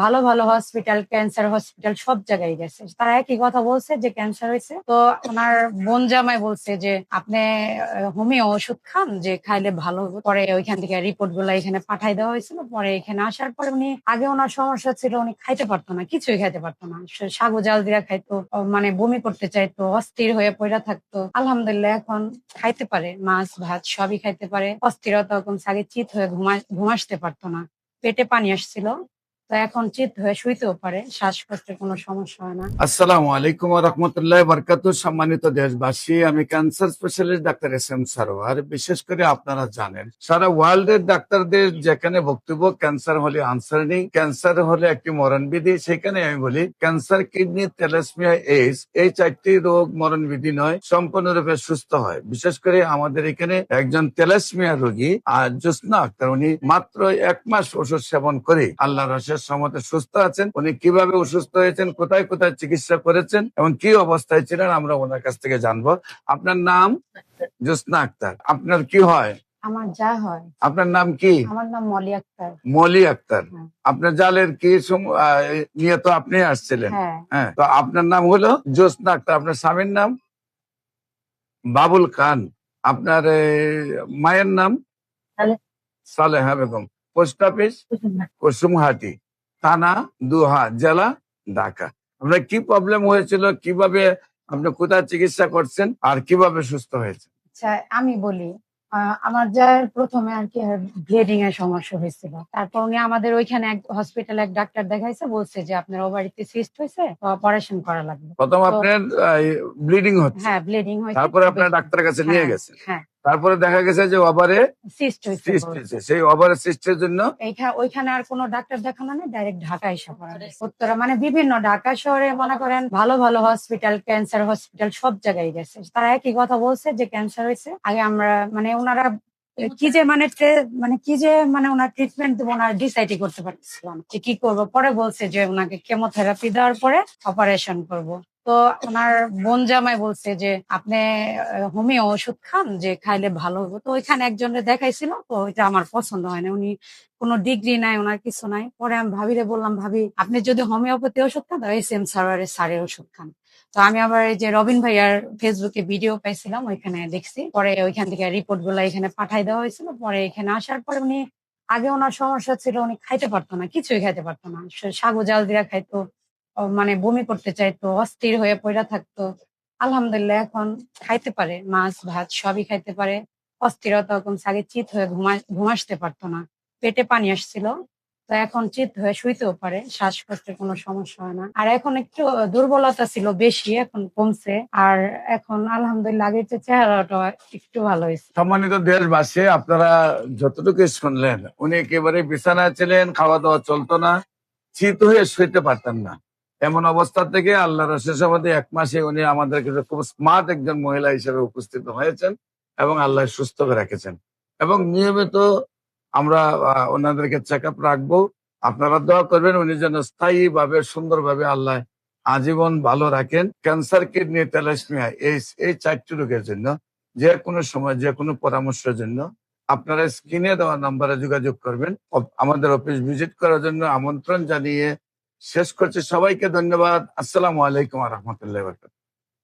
ভালো ভালো hospital, cancer hospital সব জায়গায় গেছে। তারা একই কথা বলছে যে ক্যান্সার হয়েছে। তো ওনার বোন জামাই বলছে যে আপনি হোমিও ওষুধ খান, যে খাইলে ভালো হবে। পরে ওইখান থেকে রিপোর্ট গুলা এখানে পাঠাই দেওয়া হয়েছিল। পরে এখানে আসার পরে উনি, আগে ওনার সমস্যা ছিল উনি খাইতে পারতো না, কিছুই খাইতে পারতো না। সাগু জাল দিয়া খাইতো, মানে বমি করতে চাইতো, অস্থির হয়ে পড়া থাকতো। আলহামদুলিল্লাহ এখন খাইতে পারে, মাছ ভাত সবই খাইতে পারে। অস্থিরতা কমছে, আগে চিত হয়ে ঘুমাসতে পারতো না, পেটে পানি আসছিল। তো এখন চিত হয়ে শুইতেও পারে, শ্বাসকষ্টের কোনো সমস্যা হয় না। আসসালামু আলাইকুম ওয়া রাহমাতুল্লাহি ওয়া বারাকাতুহু। সম্মানিত দেশবাসী, আমি cancer specialist doctor SM. Sarwar. বিশেষ করে আপনারা জানেন, সারা ওয়ার্ল্ডের ডাক্তারদের যেখানে বক্তব্য ক্যান্সার হলে আনসার নেই, ক্যান্সার হলে একটি মরণবিধি, সেখানে আমি বলি ক্যান্সার, কিডনি, থ্যালাসেমিয়া, এইডস এই 4টি রোগ মরণবিধি নয়, সম্পূর্ণরূপে সুস্থ হয়। বিশেষ করে আমাদের এখানে একজন থ্যালাসেমিয়া রোগী আর জোসনা আক্তার, উনি মাত্র 1 মাস ওষুধ সেবন করে আল্লাহর অশেষ রহমতে সুস্থ আছেন। উনি কিভাবে অসুস্থ হয়েছেন, কোথায় কোথায় চিকিৎসা করেছেন এবং কি অবস্থায় ছিলেন, আমরা ওনার কাছ থেকে জানবো। আপনার নাম? জোসনা আক্তার। আপনার কি হয়? আমার যা হয়। আপনার নাম কি? আমার নাম মলি আক্তার। মলি আক্তার। হ্যাঁ। আপনার জালের কি নিয়ে তো আপনি আসছিলেন? হ্যাঁ। হ্যাঁ, তো আপনার নাম হলো জোসনা আক্তার। আপনার স্বামীর নাম? বাবুল খান। আপনার মায়ের নাম? সালেহা বেগম। Post office? কুসুমহাটি, থানা দুহা, জেলা ঢাকা। আপনার কি প্রবলেম হয়েছিল, কিভাবে আপনি কোথায় চিকিৎসা করছেন আর কিভাবে সুস্থ হয়েছে? আচ্ছা, আমি বলি। আমার যা প্রথমে আর কি ব্লিডিং এর সমস্যা হয়েছিল। তারপর উনি আমাদের ওইখানে এক হসপিটালে এক ডাক্তার দেখাইছে, বলছে যে আপনার ওভারিতে সিস্ট হয়েছে, অপারেশন করা লাগবে। প্রথম তো আপনার ব্লিডিং হচ্ছে, হ্যাঁ, ব্লিডিং হয়েছে। তারপরে আপনার ডাক্তারের কাছে নিয়ে হ্যাঁ, গেছেন, হ্যাঁ। তারপরে দেখা গেছে যে ওভারে সিস্ট হয়েছে সিস্ট বলছে। হয়েছে। সেই ওভারে সিস্টের জন্য ওইখানে আর কোনো ডাক্তার দেখানো নেই, ডাইরেক্ট ঢাকা এসে পড়া হয়েছে। উত্তরা মানে বিভিন্ন ঢাকা শহরে মনে করেন ভালো ভালো হসপিটাল, ক্যান্সার হসপিটাল সব জায়গায় গেছে। তারা একই কথা বলছে যে ক্যান্সার হয়েছে। আগে আমরা মানে ওনারা কি যে মানে ওনার ট্রিটমেন্ট দেবো, ওনার ডিসাইডই করতে পারতেছিলাম যে কি করবো। পরে বলছে যে ওনাকে কেমোথেরাপি দেওয়ার পরে অপারেশন করব। তো ওনার বোন জামাই বলছে যে আপনি হোমিও ওষুধ খান, যে খাইলে ভালো হবে। তো ওইখানে একজনের দেখাইছিল, তো ওইটা আমার পছন্দ হয় না। উনি কোনো ডিগ্রি নাই, ওনার কিছু নাই। পরে আমি ভাবিরে বললাম, ভাবি আপনি যদি হোমিওপ্যাথি ওষুধ খান তাহলে এস.এম. স্যারের ওষুধ খান। তো আমি আবার এই যে রবিন ভাইয়ার ফেসবুকে ভিডিও পাইছিলাম, ওইখানে দেখছি। পরে ওইখান থেকে রিপোর্ট গুলা এখানে পাঠাই দেওয়া হয়েছিল। পরে এখানে আসার পরে উনি, আগে ওনার সমস্যা ছিল উনি খাইতে পারতো না, কিছুই খাইতে পারতো না। সাগু জাল দিয়া খাইতো, মানে বমি করতে চাইতো, অস্থির হয়ে পড়া থাকতো। আলহামদুলিল্লাহ এখন খাইতে পারে, মাছ ভাত সবই খাইতে পারে। অস্থিরতা কমছে, আগে চিত হয়ে ঘুমাসতে পারতো না, পেটে পানি আসছিল। তো এখন চিত হয়ে শুইতেও পারে, শ্বাসকষ্টের কোনো সমস্যা হয় না। আর এখন একটু দুর্বলতা ছিল বেশি, এখন কমছে। আর এখন আলহামদুলিল্লাহ আগের চেয়ে চেহারাটা একটু ভালো হয়েছে। সম্মানিত দেশবাসী, আপনারা যতটুকু শুনলেন, উনি একেবারে বিছানায় ছিলেন, খাওয়া দাওয়া চলতো না, চিত হয়ে শুইতে পারতেন না। এমন অবস্থা থেকে আল্লাহর শেষ অবধি 1 মাসে উনি আমাদের কাছে খুব স্মার্ট একজন মহিলা হিসেবে উপস্থিত হয়েছেন এবং আল্লাহ সুস্থ করে রেখেছেন। এবং নিয়মিত আমরা ওনাদেরকে চেক আপ রাখবো। আপনারা দোয়া করবেন উনি যেন স্থায়ী ভাবে, সুন্দরভাবে আল্লাহ আজীবন ভালো রাখেন। ক্যান্সার, কিডনি, থ্যালাসেমিয়া এই 4টি রোগের জন্য যে কোনো সময় যে কোনো পরামর্শের জন্য আপনারা স্ক্রিনে দেওয়া নাম্বারে যোগাযোগ করবেন। আমাদের অফিস ভিজিট করার জন্য আমন্ত্রণ জানিয়ে শেষ করছি। সবাইকে ধন্যবাদ। আসসালামু আলাইকুম ওয়া রাহমাতুল্লাহি ওয়া বারাকাতুহু।